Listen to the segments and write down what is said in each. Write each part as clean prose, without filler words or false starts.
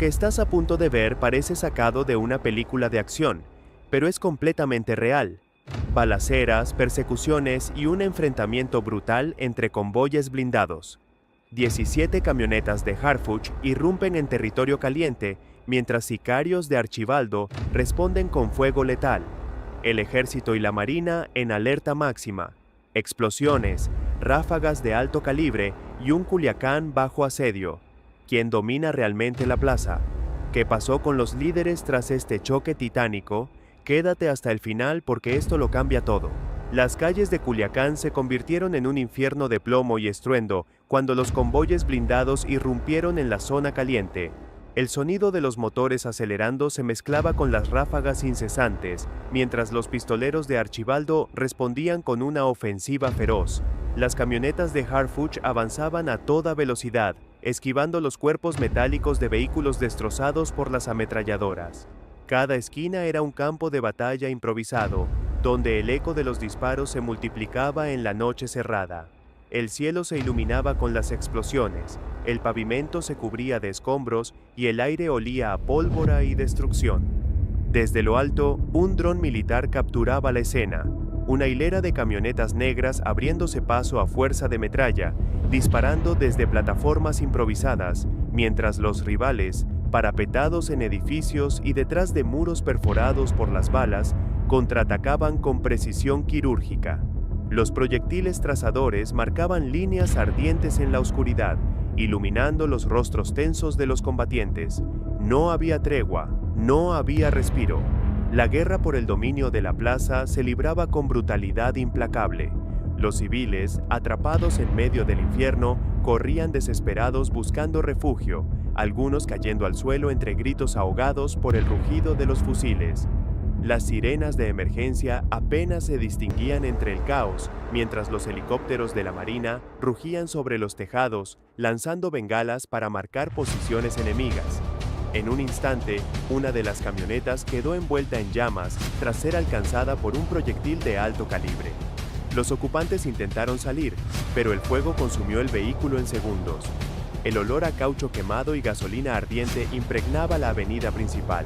que estás a punto de ver parece sacado de una película de acción, pero es completamente real. Balaceras, persecuciones y un enfrentamiento brutal entre convoyes blindados. 17 camionetas de Harfuch irrumpen en territorio caliente, mientras sicarios de Archibaldo responden con fuego letal. El ejército y la marina en alerta máxima. Explosiones, ráfagas de alto calibre y un Culiacán bajo asedio. ¿Quién domina realmente la plaza? ¿Qué pasó con los líderes tras este choque titánico? Quédate hasta el final porque esto lo cambia todo. Las calles de Culiacán se convirtieron en un infierno de plomo y estruendo cuando los convoyes blindados irrumpieron en la zona caliente. El sonido de los motores acelerando se mezclaba con las ráfagas incesantes, mientras los pistoleros de Archibaldo respondían con una ofensiva feroz. Las camionetas de Harfuch avanzaban a toda velocidad, esquivando los cuerpos metálicos de vehículos destrozados por las ametralladoras. Cada esquina era un campo de batalla improvisado, donde el eco de los disparos se multiplicaba en la noche cerrada. El cielo se iluminaba con las explosiones, el pavimento se cubría de escombros y el aire olía a pólvora y destrucción. Desde lo alto, un dron militar capturaba la escena, una hilera de camionetas negras abriéndose paso a fuerza de metralla, disparando desde plataformas improvisadas, mientras los rivales, parapetados en edificios y detrás de muros perforados por las balas, contraatacaban con precisión quirúrgica. Los proyectiles trazadores marcaban líneas ardientes en la oscuridad, iluminando los rostros tensos de los combatientes. No había tregua, no había respiro. La guerra por el dominio de la plaza se libraba con brutalidad implacable. Los civiles, atrapados en medio del infierno, corrían desesperados buscando refugio, algunos cayendo al suelo entre gritos ahogados por el rugido de los fusiles. Las sirenas de emergencia apenas se distinguían entre el caos, mientras los helicópteros de la Marina rugían sobre los tejados, lanzando bengalas para marcar posiciones enemigas. En un instante, una de las camionetas quedó envuelta en llamas tras ser alcanzada por un proyectil de alto calibre. Los ocupantes intentaron salir, pero el fuego consumió el vehículo en segundos. El olor a caucho quemado y gasolina ardiente impregnaba la avenida principal.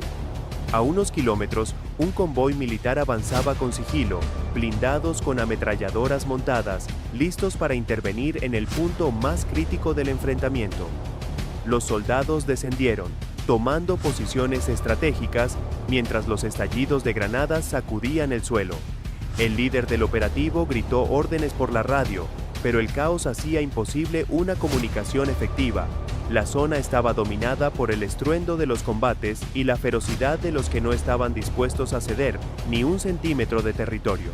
A unos kilómetros, un convoy militar avanzaba con sigilo, blindados con ametralladoras montadas, listos para intervenir en el punto más crítico del enfrentamiento. Los soldados descendieron, tomando posiciones estratégicas, mientras los estallidos de granadas sacudían el suelo. El líder del operativo gritó órdenes por la radio, pero el caos hacía imposible una comunicación efectiva. La zona estaba dominada por el estruendo de los combates y la ferocidad de los que no estaban dispuestos a ceder ni un centímetro de territorio.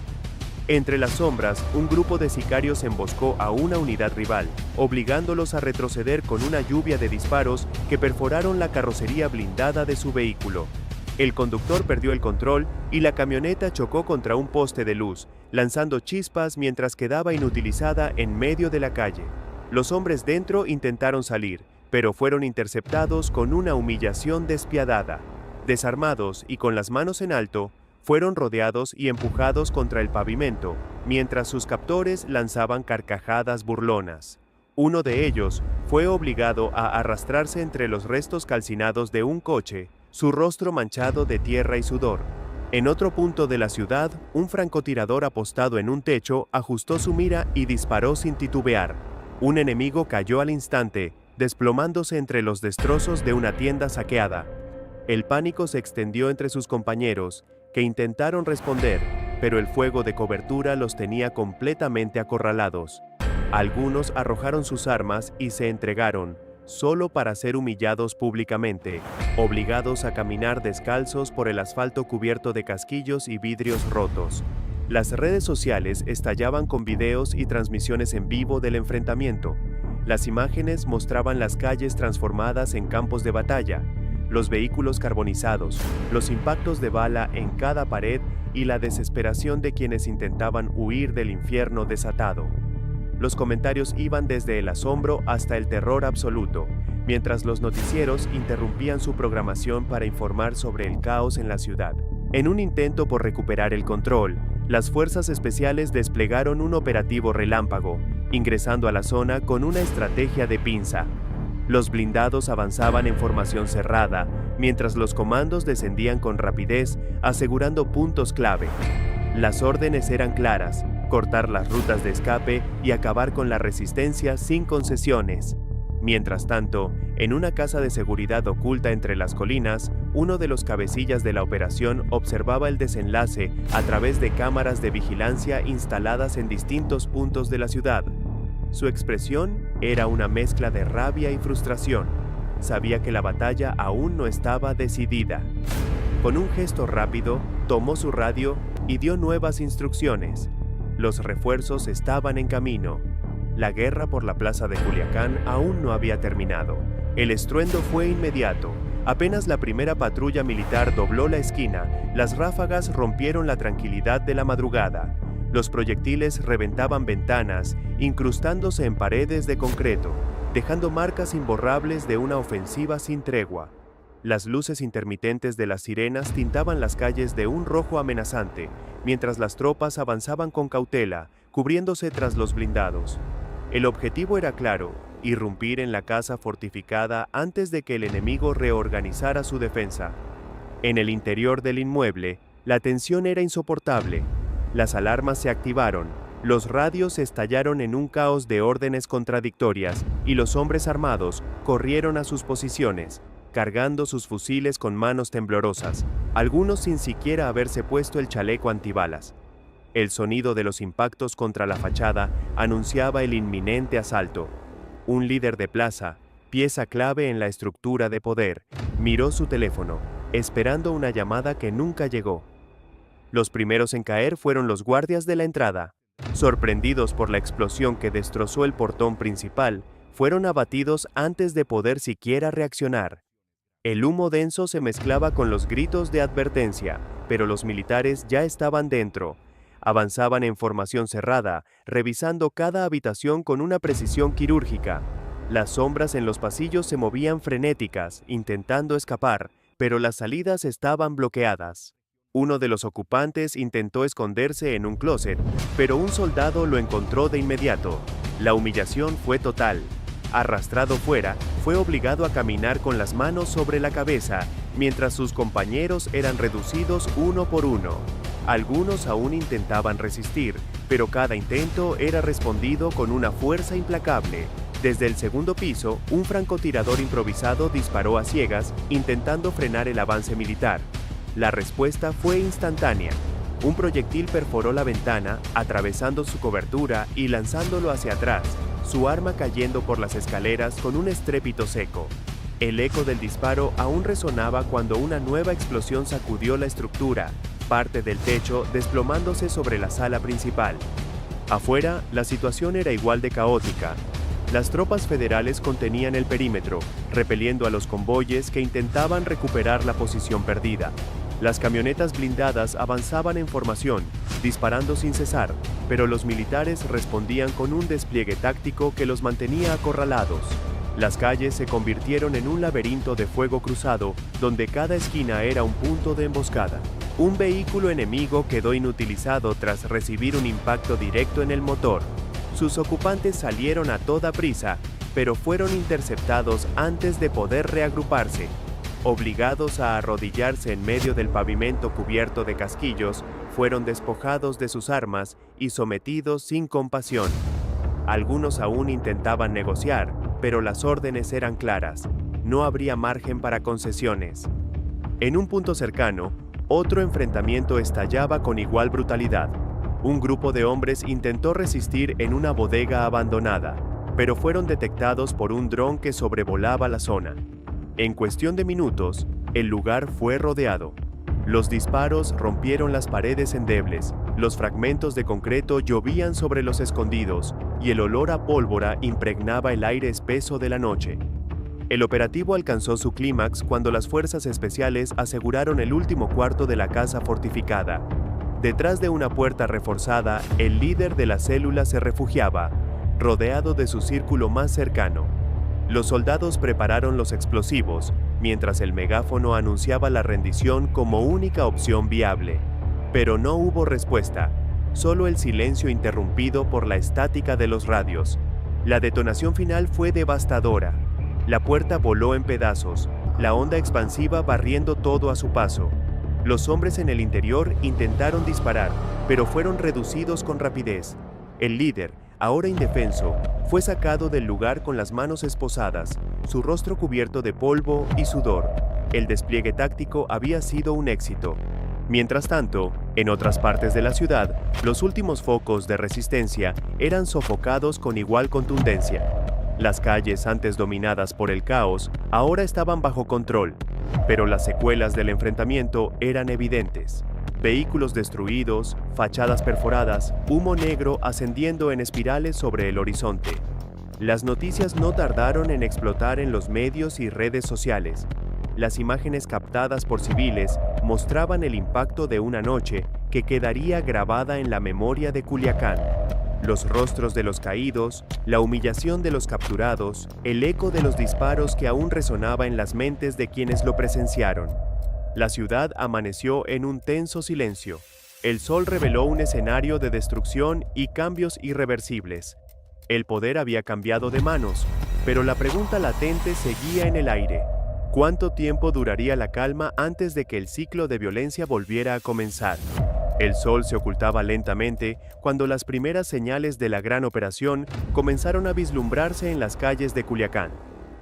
Entre las sombras, un grupo de sicarios emboscó a una unidad rival, obligándolos a retroceder con una lluvia de disparos que perforaron la carrocería blindada de su vehículo. El conductor perdió el control y la camioneta chocó contra un poste de luz, lanzando chispas mientras quedaba inutilizada en medio de la calle. Los hombres dentro intentaron salir, pero fueron interceptados con una humillación despiadada. Desarmados y con las manos en alto, fueron rodeados y empujados contra el pavimento, mientras sus captores lanzaban carcajadas burlonas. Uno de ellos fue obligado a arrastrarse entre los restos calcinados de un coche, su rostro manchado de tierra y sudor. En otro punto de la ciudad, un francotirador apostado en un techo ajustó su mira y disparó sin titubear. Un enemigo cayó al instante, desplomándose entre los destrozos de una tienda saqueada. El pánico se extendió entre sus compañeros, que intentaron responder, pero el fuego de cobertura los tenía completamente acorralados. Algunos arrojaron sus armas y se entregaron, solo para ser humillados públicamente, obligados a caminar descalzos por el asfalto cubierto de casquillos y vidrios rotos. Las redes sociales estallaban con videos y transmisiones en vivo del enfrentamiento. Las imágenes mostraban las calles transformadas en campos de batalla, los vehículos carbonizados, los impactos de bala en cada pared y la desesperación de quienes intentaban huir del infierno desatado. Los comentarios iban desde el asombro hasta el terror absoluto, mientras los noticieros interrumpían su programación para informar sobre el caos en la ciudad. En un intento por recuperar el control, las fuerzas especiales desplegaron un operativo relámpago, ingresando a la zona con una estrategia de pinza. Los blindados avanzaban en formación cerrada, mientras los comandos descendían con rapidez, asegurando puntos clave. Las órdenes eran claras: cortar las rutas de escape y acabar con la resistencia sin concesiones. Mientras tanto, en una casa de seguridad oculta entre las colinas, uno de los cabecillas de la operación observaba el desenlace a través de cámaras de vigilancia instaladas en distintos puntos de la ciudad. Su expresión era una mezcla de rabia y frustración. Sabía que la batalla aún no estaba decidida. Con un gesto rápido, tomó su radio y dio nuevas instrucciones. Los refuerzos estaban en camino. La guerra por la plaza de Culiacán aún no había terminado. El estruendo fue inmediato. Apenas la primera patrulla militar dobló la esquina, las ráfagas rompieron la tranquilidad de la madrugada. Los proyectiles reventaban ventanas, incrustándose en paredes de concreto, dejando marcas imborrables de una ofensiva sin tregua. Las luces intermitentes de las sirenas tintaban las calles de un rojo amenazante, mientras las tropas avanzaban con cautela, cubriéndose tras los blindados. El objetivo era claro: irrumpir en la casa fortificada antes de que el enemigo reorganizara su defensa. En el interior del inmueble, la tensión era insoportable. Las alarmas se activaron, los radios estallaron en un caos de órdenes contradictorias y los hombres armados corrieron a sus posiciones, cargando sus fusiles con manos temblorosas, algunos sin siquiera haberse puesto el chaleco antibalas. El sonido de los impactos contra la fachada anunciaba el inminente asalto. Un líder de plaza, pieza clave en la estructura de poder, miró su teléfono, esperando una llamada que nunca llegó. Los primeros en caer fueron los guardias de la entrada. Sorprendidos por la explosión que destrozó el portón principal, fueron abatidos antes de poder siquiera reaccionar. El humo denso se mezclaba con los gritos de advertencia, pero los militares ya estaban dentro. Avanzaban en formación cerrada, revisando cada habitación con una precisión quirúrgica. Las sombras en los pasillos se movían frenéticas, intentando escapar, pero las salidas estaban bloqueadas. Uno de los ocupantes intentó esconderse en un closet, pero un soldado lo encontró de inmediato. La humillación fue total. Arrastrado fuera, fue obligado a caminar con las manos sobre la cabeza, mientras sus compañeros eran reducidos uno por uno. Algunos aún intentaban resistir, pero cada intento era respondido con una fuerza implacable. Desde el segundo piso, un francotirador improvisado disparó a ciegas, intentando frenar el avance militar. La respuesta fue instantánea. Un proyectil perforó la ventana, atravesando su cobertura y lanzándolo hacia atrás, su arma cayendo por las escaleras con un estrépito seco. El eco del disparo aún resonaba cuando una nueva explosión sacudió la estructura, parte del techo desplomándose sobre la sala principal. Afuera, la situación era igual de caótica. Las tropas federales contenían el perímetro, repeliendo a los convoyes que intentaban recuperar la posición perdida. Las camionetas blindadas avanzaban en formación, disparando sin cesar, pero los militares respondían con un despliegue táctico que los mantenía acorralados. Las calles se convirtieron en un laberinto de fuego cruzado, donde cada esquina era un punto de emboscada. Un vehículo enemigo quedó inutilizado tras recibir un impacto directo en el motor. Sus ocupantes salieron a toda prisa, pero fueron interceptados antes de poder reagruparse. Obligados a arrodillarse en medio del pavimento cubierto de casquillos, fueron despojados de sus armas y sometidos sin compasión. Algunos aún intentaban negociar, pero las órdenes eran claras: no habría margen para concesiones. En un punto cercano, otro enfrentamiento estallaba con igual brutalidad. Un grupo de hombres intentó resistir en una bodega abandonada, pero fueron detectados por un dron que sobrevolaba la zona. En cuestión de minutos, el lugar fue rodeado. Los disparos rompieron las paredes endebles, los fragmentos de concreto llovían sobre los escondidos y el olor a pólvora impregnaba el aire espeso de la noche. El operativo alcanzó su clímax cuando las fuerzas especiales aseguraron el último cuarto de la casa fortificada. Detrás de una puerta reforzada, el líder de la célula se refugiaba, rodeado de su círculo más cercano. Los soldados prepararon los explosivos, mientras el megáfono anunciaba la rendición como única opción viable. Pero no hubo respuesta, solo el silencio interrumpido por la estática de los radios. La detonación final fue devastadora. La puerta voló en pedazos, la onda expansiva barriendo todo a su paso. Los hombres en el interior intentaron disparar, pero fueron reducidos con rapidez. El líder, ahora indefenso, fue sacado del lugar con las manos esposadas, su rostro cubierto de polvo y sudor. El despliegue táctico había sido un éxito. Mientras tanto, en otras partes de la ciudad, los últimos focos de resistencia eran sofocados con igual contundencia. Las calles antes dominadas por el caos ahora estaban bajo control, pero las secuelas del enfrentamiento eran evidentes. Vehículos destruidos, fachadas perforadas, humo negro ascendiendo en espirales sobre el horizonte. Las noticias no tardaron en explotar en los medios y redes sociales. Las imágenes captadas por civiles mostraban el impacto de una noche que quedaría grabada en la memoria de Culiacán. Los rostros de los caídos, la humillación de los capturados, el eco de los disparos que aún resonaba en las mentes de quienes lo presenciaron. La ciudad amaneció en un tenso silencio. El sol reveló un escenario de destrucción y cambios irreversibles. El poder había cambiado de manos, pero la pregunta latente seguía en el aire. ¿Cuánto tiempo duraría la calma antes de que el ciclo de violencia volviera a comenzar? El sol se ocultaba lentamente cuando las primeras señales de la gran operación comenzaron a vislumbrarse en las calles de Culiacán.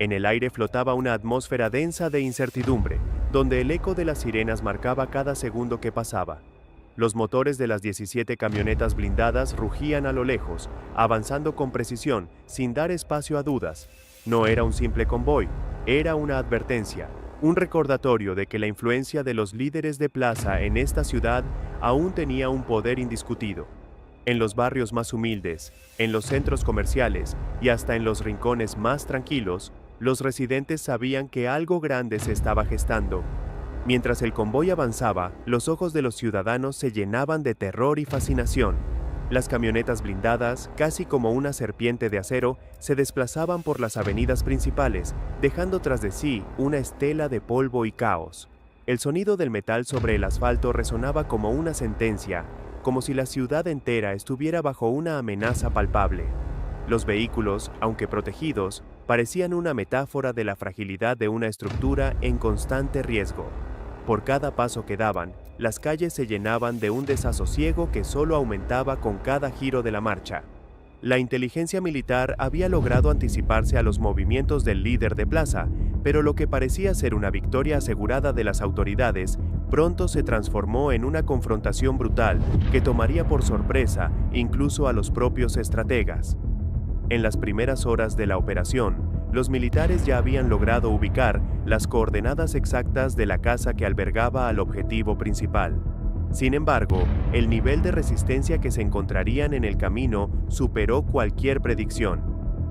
En el aire flotaba una atmósfera densa de incertidumbre, donde el eco de las sirenas marcaba cada segundo que pasaba. Los motores de las 17 camionetas blindadas rugían a lo lejos, avanzando con precisión, sin dar espacio a dudas. No era un simple convoy, era una advertencia, un recordatorio de que la influencia de los líderes de plaza en esta ciudad aún tenía un poder indiscutido. En los barrios más humildes, en los centros comerciales y hasta en los rincones más tranquilos, los residentes sabían que algo grande se estaba gestando. Mientras el convoy avanzaba, los ojos de los ciudadanos se llenaban de terror y fascinación. Las camionetas blindadas, casi como una serpiente de acero, se desplazaban por las avenidas principales, dejando tras de sí una estela de polvo y caos. El sonido del metal sobre el asfalto resonaba como una sentencia, como si la ciudad entera estuviera bajo una amenaza palpable. Los vehículos, aunque protegidos, parecían una metáfora de la fragilidad de una estructura en constante riesgo. Por cada paso que daban, las calles se llenaban de un desasosiego que solo aumentaba con cada giro de la marcha. La inteligencia militar había logrado anticiparse a los movimientos del líder de plaza, pero lo que parecía ser una victoria asegurada de las autoridades, pronto se transformó en una confrontación brutal que tomaría por sorpresa incluso a los propios estrategas. En las primeras horas de la operación, los militares ya habían logrado ubicar las coordenadas exactas de la casa que albergaba al objetivo principal. Sin embargo, el nivel de resistencia que se encontrarían en el camino superó cualquier predicción.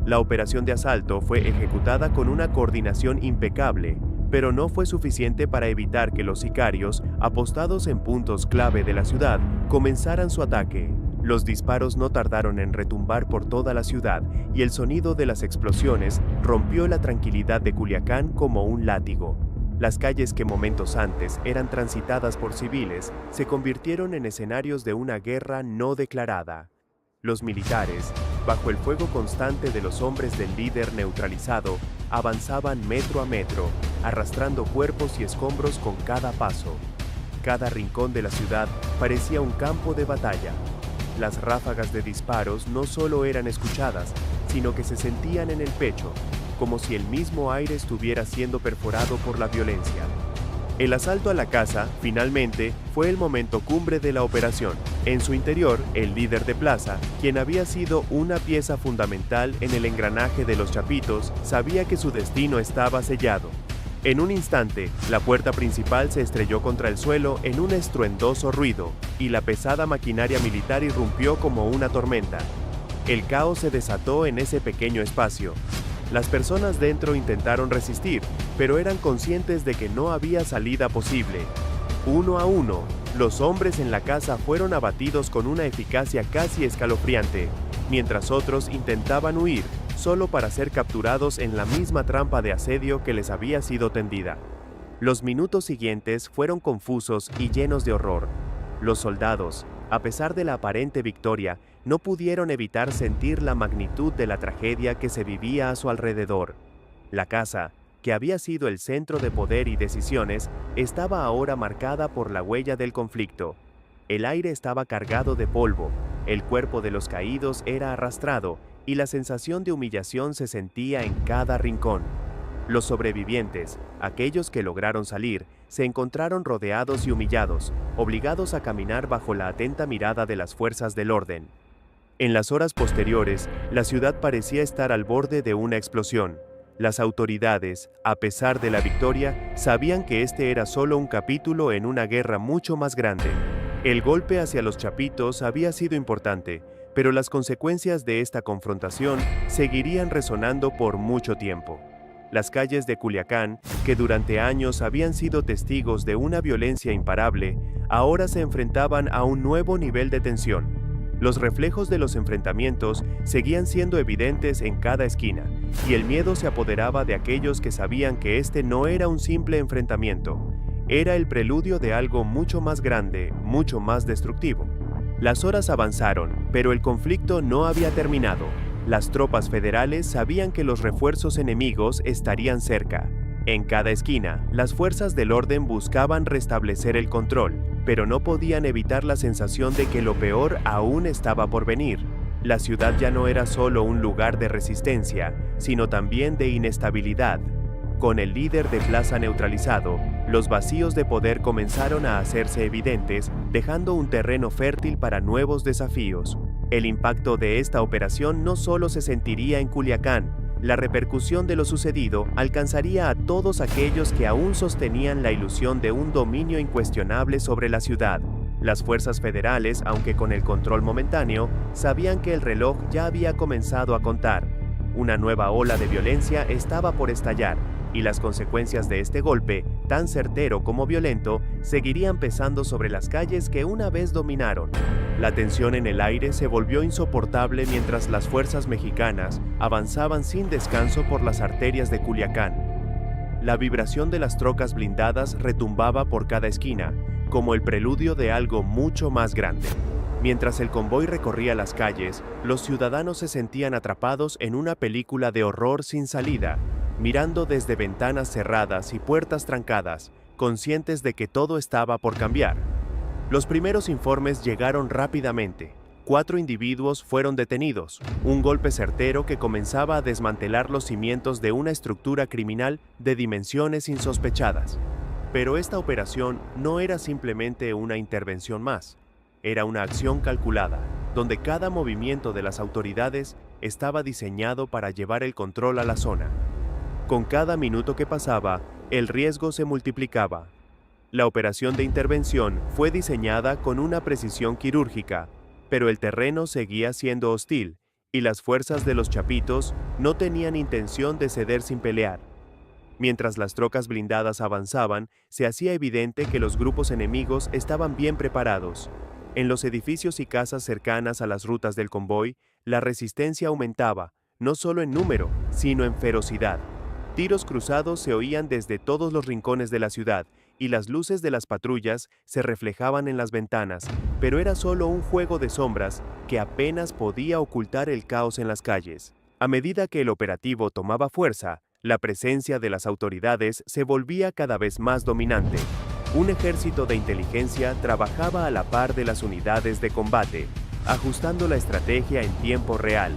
La operación de asalto fue ejecutada con una coordinación impecable, pero no fue suficiente para evitar que los sicarios, apostados en puntos clave de la ciudad, comenzaran su ataque. Los disparos no tardaron en retumbar por toda la ciudad y el sonido de las explosiones rompió la tranquilidad de Culiacán como un látigo. Las calles que momentos antes eran transitadas por civiles se convirtieron en escenarios de una guerra no declarada. Los militares, bajo el fuego constante de los hombres del líder neutralizado, avanzaban metro a metro, arrastrando cuerpos y escombros con cada paso. Cada rincón de la ciudad parecía un campo de batalla. Las ráfagas de disparos no solo eran escuchadas, sino que se sentían en el pecho, como si el mismo aire estuviera siendo perforado por la violencia. El asalto a la casa, finalmente, fue el momento cumbre de la operación. En su interior, el líder de plaza, quien había sido una pieza fundamental en el engranaje de los Chapitos, sabía que su destino estaba sellado. En un instante, la puerta principal se estrelló contra el suelo en un estruendoso ruido, y la pesada maquinaria militar irrumpió como una tormenta. El caos se desató en ese pequeño espacio. Las personas dentro intentaron resistir, pero eran conscientes de que no había salida posible. Uno a uno, los hombres en la casa fueron abatidos con una eficacia casi escalofriante, mientras otros intentaban huir, solo para ser capturados en la misma trampa de asedio que les había sido tendida. Los minutos siguientes fueron confusos y llenos de horror. Los soldados, a pesar de la aparente victoria, no pudieron evitar sentir la magnitud de la tragedia que se vivía a su alrededor. La casa, que había sido el centro de poder y decisiones, estaba ahora marcada por la huella del conflicto. El aire estaba cargado de polvo, el cuerpo de los caídos era arrastrado y la sensación de humillación se sentía en cada rincón. Los sobrevivientes, aquellos que lograron salir, se encontraron rodeados y humillados, obligados a caminar bajo la atenta mirada de las fuerzas del orden. En las horas posteriores, la ciudad parecía estar al borde de una explosión. Las autoridades, a pesar de la victoria, sabían que este era solo un capítulo en una guerra mucho más grande. El golpe hacia los chapitos había sido importante, pero las consecuencias de esta confrontación seguirían resonando por mucho tiempo. Las calles de Culiacán, que durante años habían sido testigos de una violencia imparable, ahora se enfrentaban a un nuevo nivel de tensión. Los reflejos de los enfrentamientos seguían siendo evidentes en cada esquina, y el miedo se apoderaba de aquellos que sabían que este no era un simple enfrentamiento, era el preludio de algo mucho más grande, mucho más destructivo. Las horas avanzaron, pero el conflicto no había terminado. Las tropas federales sabían que los refuerzos enemigos estarían cerca. En cada esquina, las fuerzas del orden buscaban restablecer el control, pero no podían evitar la sensación de que lo peor aún estaba por venir. La ciudad ya no era solo un lugar de resistencia, sino también de inestabilidad. Con el líder de plaza neutralizado, los vacíos de poder comenzaron a hacerse evidentes, dejando un terreno fértil para nuevos desafíos. El impacto de esta operación no solo se sentiría en Culiacán, la repercusión de lo sucedido alcanzaría a todos aquellos que aún sostenían la ilusión de un dominio incuestionable sobre la ciudad. Las fuerzas federales, aunque con el control momentáneo, sabían que el reloj ya había comenzado a contar. Una nueva ola de violencia estaba por estallar, y las consecuencias de este golpe, tan certero como violento, seguirían pesando sobre las calles que una vez dominaron. La tensión en el aire se volvió insoportable mientras las fuerzas mexicanas avanzaban sin descanso por las arterias de Culiacán. La vibración de las trocas blindadas retumbaba por cada esquina, como el preludio de algo mucho más grande. Mientras el convoy recorría las calles, los ciudadanos se sentían atrapados en una película de horror sin salida, mirando desde ventanas cerradas y puertas trancadas, conscientes de que todo estaba por cambiar. Los primeros informes llegaron rápidamente. 4 individuos fueron detenidos, un golpe certero que comenzaba a desmantelar los cimientos de una estructura criminal de dimensiones insospechadas. Pero esta operación no era simplemente una intervención más, era una acción calculada, donde cada movimiento de las autoridades estaba diseñado para llevar el control a la zona. Con cada minuto que pasaba, el riesgo se multiplicaba. La operación de intervención fue diseñada con una precisión quirúrgica, pero el terreno seguía siendo hostil, y las fuerzas de los chapitos no tenían intención de ceder sin pelear. Mientras las trocas blindadas avanzaban, se hacía evidente que los grupos enemigos estaban bien preparados. En los edificios y casas cercanas a las rutas del convoy, la resistencia aumentaba, no solo en número, sino en ferocidad. Tiros cruzados se oían desde todos los rincones de la ciudad, y las luces de las patrullas se reflejaban en las ventanas, pero era solo un juego de sombras que apenas podía ocultar el caos en las calles. A medida que el operativo tomaba fuerza, la presencia de las autoridades se volvía cada vez más dominante. Un ejército de inteligencia trabajaba a la par de las unidades de combate, ajustando la estrategia en tiempo real.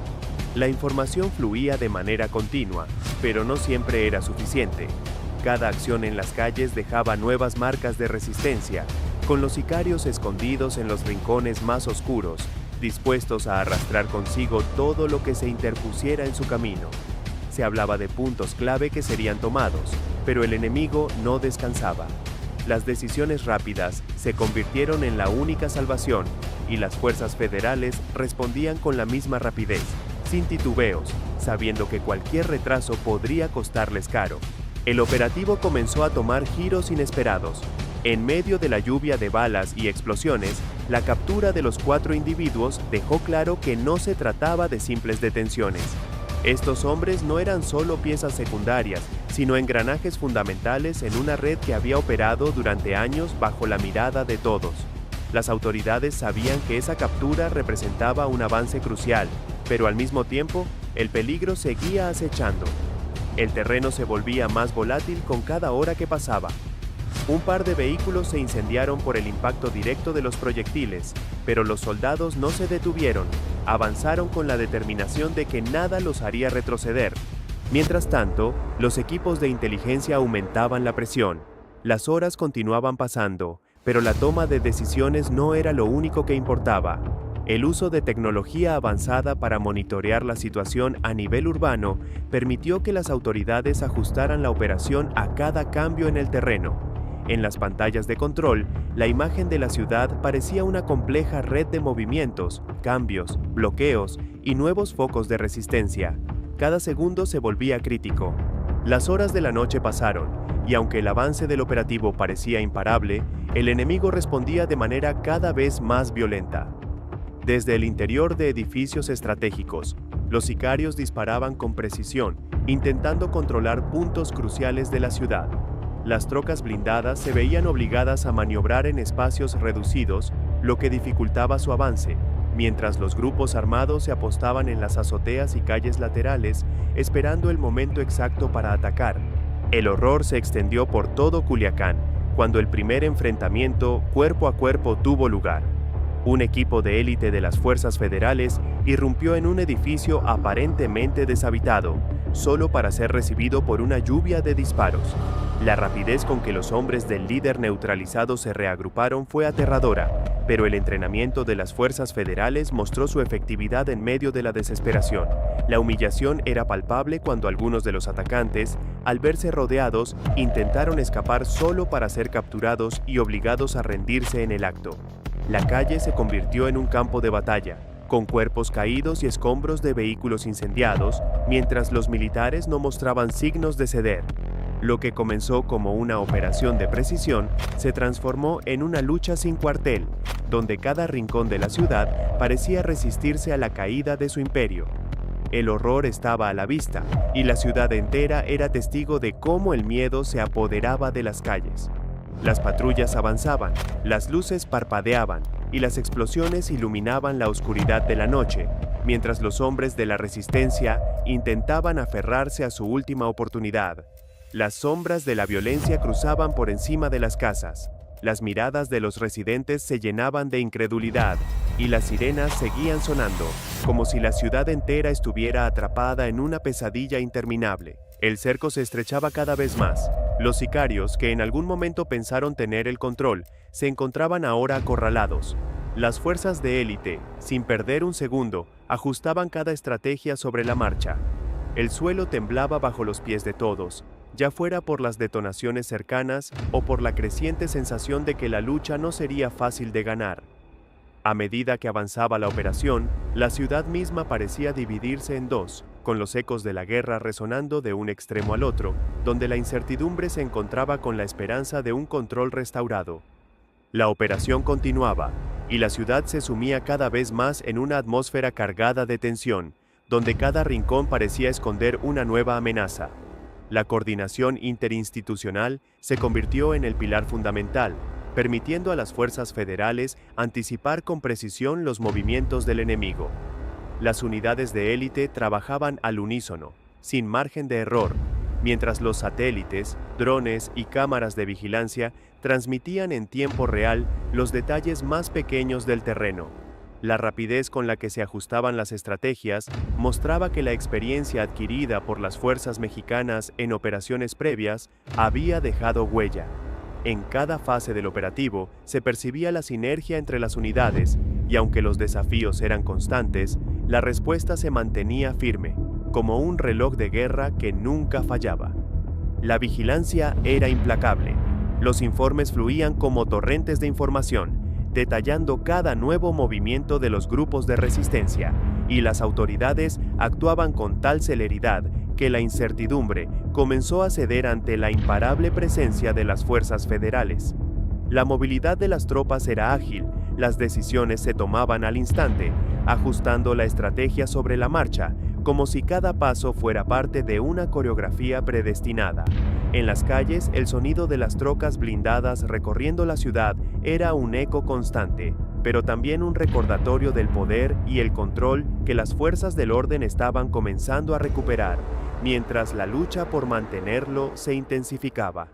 La información fluía de manera continua, pero no siempre era suficiente. Cada acción en las calles dejaba nuevas marcas de resistencia, con los sicarios escondidos en los rincones más oscuros, dispuestos a arrastrar consigo todo lo que se interpusiera en su camino. Se hablaba de puntos clave que serían tomados, pero el enemigo no descansaba. Las decisiones rápidas se convirtieron en la única salvación, y las fuerzas federales respondían con la misma rapidez, sin titubeos, sabiendo que cualquier retraso podría costarles caro. El operativo comenzó a tomar giros inesperados. En medio de la lluvia de balas y explosiones, la captura de los 4 individuos dejó claro que no se trataba de simples detenciones. Estos hombres no eran solo piezas secundarias, sino engranajes fundamentales en una red que había operado durante años bajo la mirada de todos. Las autoridades sabían que esa captura representaba un avance crucial, pero al mismo tiempo, el peligro seguía acechando. El terreno se volvía más volátil con cada hora que pasaba. Un par de vehículos se incendiaron por el impacto directo de los proyectiles, pero los soldados no se detuvieron, avanzaron con la determinación de que nada los haría retroceder. Mientras tanto, los equipos de inteligencia aumentaban la presión. Las horas continuaban pasando, pero la toma de decisiones no era lo único que importaba. El uso de tecnología avanzada para monitorear la situación a nivel urbano permitió que las autoridades ajustaran la operación a cada cambio en el terreno. En las pantallas de control, la imagen de la ciudad parecía una compleja red de movimientos, cambios, bloqueos y nuevos focos de resistencia. Cada segundo se volvía crítico. Las horas de la noche pasaron, y aunque el avance del operativo parecía imparable, el enemigo respondía de manera cada vez más violenta. Desde el interior de edificios estratégicos, los sicarios disparaban con precisión, intentando controlar puntos cruciales de la ciudad. Las trocas blindadas se veían obligadas a maniobrar en espacios reducidos, lo que dificultaba su avance, mientras los grupos armados se apostaban en las azoteas y calles laterales, esperando el momento exacto para atacar. El horror se extendió por todo Culiacán, cuando el primer enfrentamiento cuerpo a cuerpo tuvo lugar. Un equipo de élite de las fuerzas federales irrumpió en un edificio aparentemente deshabitado, solo para ser recibido por una lluvia de disparos. La rapidez con que los hombres del líder neutralizado se reagruparon fue aterradora, pero el entrenamiento de las fuerzas federales mostró su efectividad en medio de la desesperación. La humillación era palpable cuando algunos de los atacantes, al verse rodeados, intentaron escapar solo para ser capturados y obligados a rendirse en el acto. La calle se convirtió en un campo de batalla, con cuerpos caídos y escombros de vehículos incendiados, mientras los militares no mostraban signos de ceder. Lo que comenzó como una operación de precisión se transformó en una lucha sin cuartel, donde cada rincón de la ciudad parecía resistirse a la caída de su imperio. El horror estaba a la vista, y la ciudad entera era testigo de cómo el miedo se apoderaba de las calles. Las patrullas avanzaban, las luces parpadeaban, y las explosiones iluminaban la oscuridad de la noche, mientras los hombres de la resistencia intentaban aferrarse a su última oportunidad. Las sombras de la violencia cruzaban por encima de las casas. Las miradas de los residentes se llenaban de incredulidad, y las sirenas seguían sonando, como si la ciudad entera estuviera atrapada en una pesadilla interminable. El cerco se estrechaba cada vez más. Los sicarios, que en algún momento pensaron tener el control, se encontraban ahora acorralados. Las fuerzas de élite, sin perder un segundo, ajustaban cada estrategia sobre la marcha. El suelo temblaba bajo los pies de todos, ya fuera por las detonaciones cercanas o por la creciente sensación de que la lucha no sería fácil de ganar. A medida que avanzaba la operación, la ciudad misma parecía dividirse en dos, con los ecos de la guerra resonando de un extremo al otro, donde la incertidumbre se encontraba con la esperanza de un control restaurado. La operación continuaba, y la ciudad se sumía cada vez más en una atmósfera cargada de tensión, donde cada rincón parecía esconder una nueva amenaza. La coordinación interinstitucional se convirtió en el pilar fundamental, permitiendo a las fuerzas federales anticipar con precisión los movimientos del enemigo. Las unidades de élite trabajaban al unísono, sin margen de error, mientras los satélites, drones y cámaras de vigilancia transmitían en tiempo real los detalles más pequeños del terreno. La rapidez con la que se ajustaban las estrategias mostraba que la experiencia adquirida por las fuerzas mexicanas en operaciones previas había dejado huella. En cada fase del operativo se percibía la sinergia entre las unidades, y aunque los desafíos eran constantes, la respuesta se mantenía firme, como un reloj de guerra que nunca fallaba. La vigilancia era implacable. Los informes fluían como torrentes de información, detallando cada nuevo movimiento de los grupos de resistencia, y las autoridades actuaban con tal celeridad que la incertidumbre comenzó a ceder ante la imparable presencia de las fuerzas federales. La movilidad de las tropas era ágil, las decisiones se tomaban al instante, ajustando la estrategia sobre la marcha, como si cada paso fuera parte de una coreografía predestinada. En las calles, el sonido de las trocas blindadas recorriendo la ciudad era un eco constante, pero también un recordatorio del poder y el control que las fuerzas del orden estaban comenzando a recuperar, mientras la lucha por mantenerlo se intensificaba.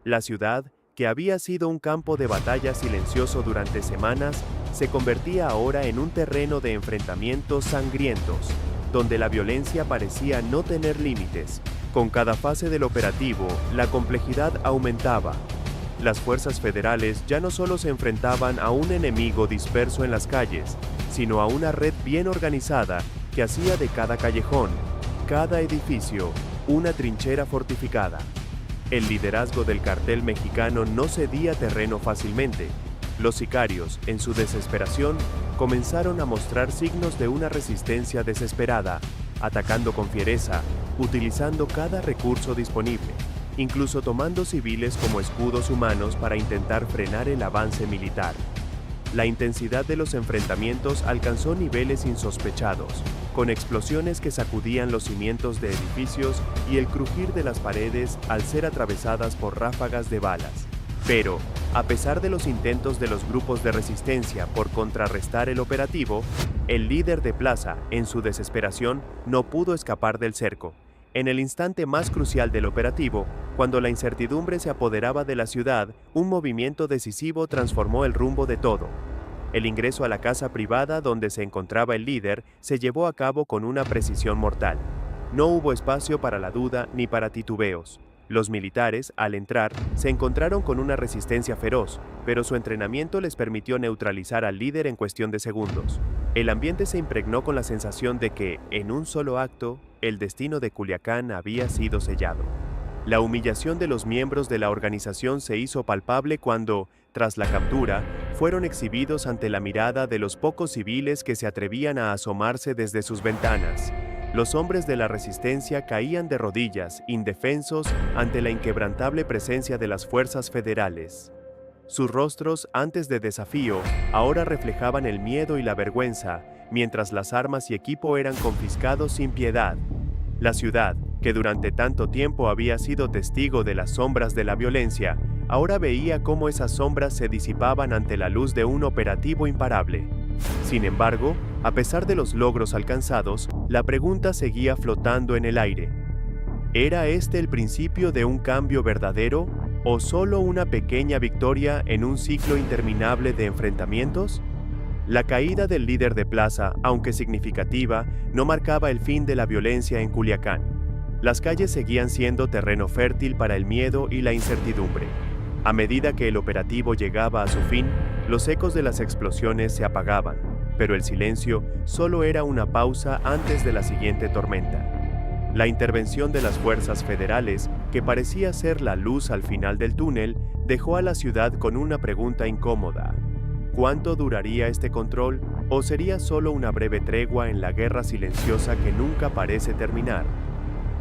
La ciudad, que había sido un campo de batalla silencioso durante semanas, se convertía ahora en un terreno de enfrentamientos sangrientos, donde la violencia parecía no tener límites. Con cada fase del operativo, la complejidad aumentaba. Las fuerzas federales ya no solo se enfrentaban a un enemigo disperso en las calles, sino a una red bien organizada que hacía de cada callejón, cada edificio, una trinchera fortificada. El liderazgo del cartel mexicano no cedía terreno fácilmente. Los sicarios, en su desesperación, comenzaron a mostrar signos de una resistencia desesperada, atacando con fiereza, utilizando cada recurso disponible, incluso tomando civiles como escudos humanos para intentar frenar el avance militar. La intensidad de los enfrentamientos alcanzó niveles insospechados, con explosiones que sacudían los cimientos de edificios y el crujir de las paredes al ser atravesadas por ráfagas de balas. Pero, a pesar de los intentos de los grupos de resistencia por contrarrestar el operativo, el líder de plaza, en su desesperación, no pudo escapar del cerco. En el instante más crucial del operativo, cuando la incertidumbre se apoderaba de la ciudad, un movimiento decisivo transformó el rumbo de todo. El ingreso a la casa privada donde se encontraba el líder se llevó a cabo con una precisión mortal. No hubo espacio para la duda ni para titubeos. Los militares, al entrar, se encontraron con una resistencia feroz, pero su entrenamiento les permitió neutralizar al líder en cuestión de segundos. El ambiente se impregnó con la sensación de que, en un solo acto, el destino de Culiacán había sido sellado. La humillación de los miembros de la organización se hizo palpable cuando, tras la captura, fueron exhibidos ante la mirada de los pocos civiles que se atrevían a asomarse desde sus ventanas. Los hombres de la resistencia caían de rodillas, indefensos ante la inquebrantable presencia de las fuerzas federales. Sus rostros, antes de desafío, ahora reflejaban el miedo y la vergüenza, mientras las armas y equipo eran confiscados sin piedad. La ciudad, que durante tanto tiempo había sido testigo de las sombras de la violencia, ahora veía cómo esas sombras se disipaban ante la luz de un operativo imparable. Sin embargo, a pesar de los logros alcanzados, la pregunta seguía flotando en el aire. ¿Era este el principio de un cambio verdadero o solo una pequeña victoria en un ciclo interminable de enfrentamientos? La caída del líder de plaza, aunque significativa, no marcaba el fin de la violencia en Culiacán. Las calles seguían siendo terreno fértil para el miedo y la incertidumbre. A medida que el operativo llegaba a su fin, los ecos de las explosiones se apagaban, pero el silencio solo era una pausa antes de la siguiente tormenta. La intervención de las fuerzas federales, que parecía ser la luz al final del túnel, dejó a la ciudad con una pregunta incómoda. ¿Cuánto duraría este control o sería solo una breve tregua en la guerra silenciosa que nunca parece terminar?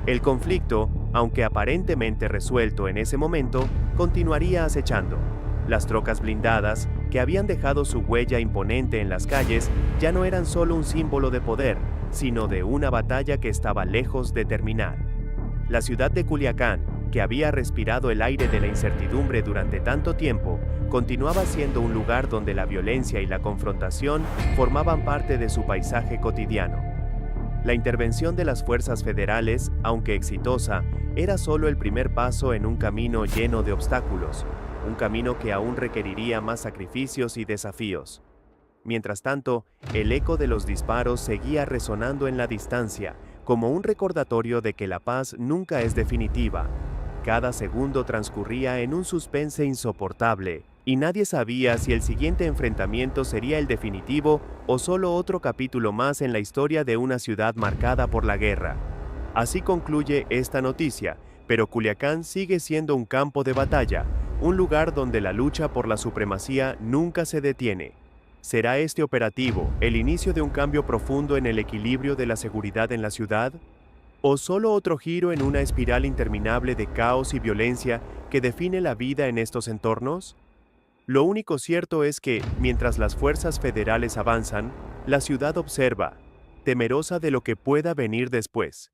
El conflicto, aunque aparentemente resuelto en ese momento, continuaría acechando. Las trocas blindadas, que habían dejado su huella imponente en las calles, ya no eran solo un símbolo de poder, sino de una batalla que estaba lejos de terminar. La ciudad de Culiacán, que había respirado el aire de la incertidumbre durante tanto tiempo, continuaba siendo un lugar donde la violencia y la confrontación formaban parte de su paisaje cotidiano. La intervención de las fuerzas federales, aunque exitosa, era solo el primer paso en un camino lleno de obstáculos, un camino que aún requeriría más sacrificios y desafíos. Mientras tanto, el eco de los disparos seguía resonando en la distancia, como un recordatorio de que la paz nunca es definitiva. Cada segundo transcurría en un suspense insoportable, y nadie sabía si el siguiente enfrentamiento sería el definitivo o solo otro capítulo más en la historia de una ciudad marcada por la guerra. Así concluye esta noticia, pero Culiacán sigue siendo un campo de batalla, un lugar donde la lucha por la supremacía nunca se detiene. ¿Será este operativo el inicio de un cambio profundo en el equilibrio de la seguridad en la ciudad? ¿O solo otro giro en una espiral interminable de caos y violencia que define la vida en estos entornos? Lo único cierto es que, mientras las fuerzas federales avanzan, la ciudad observa, temerosa de lo que pueda venir después.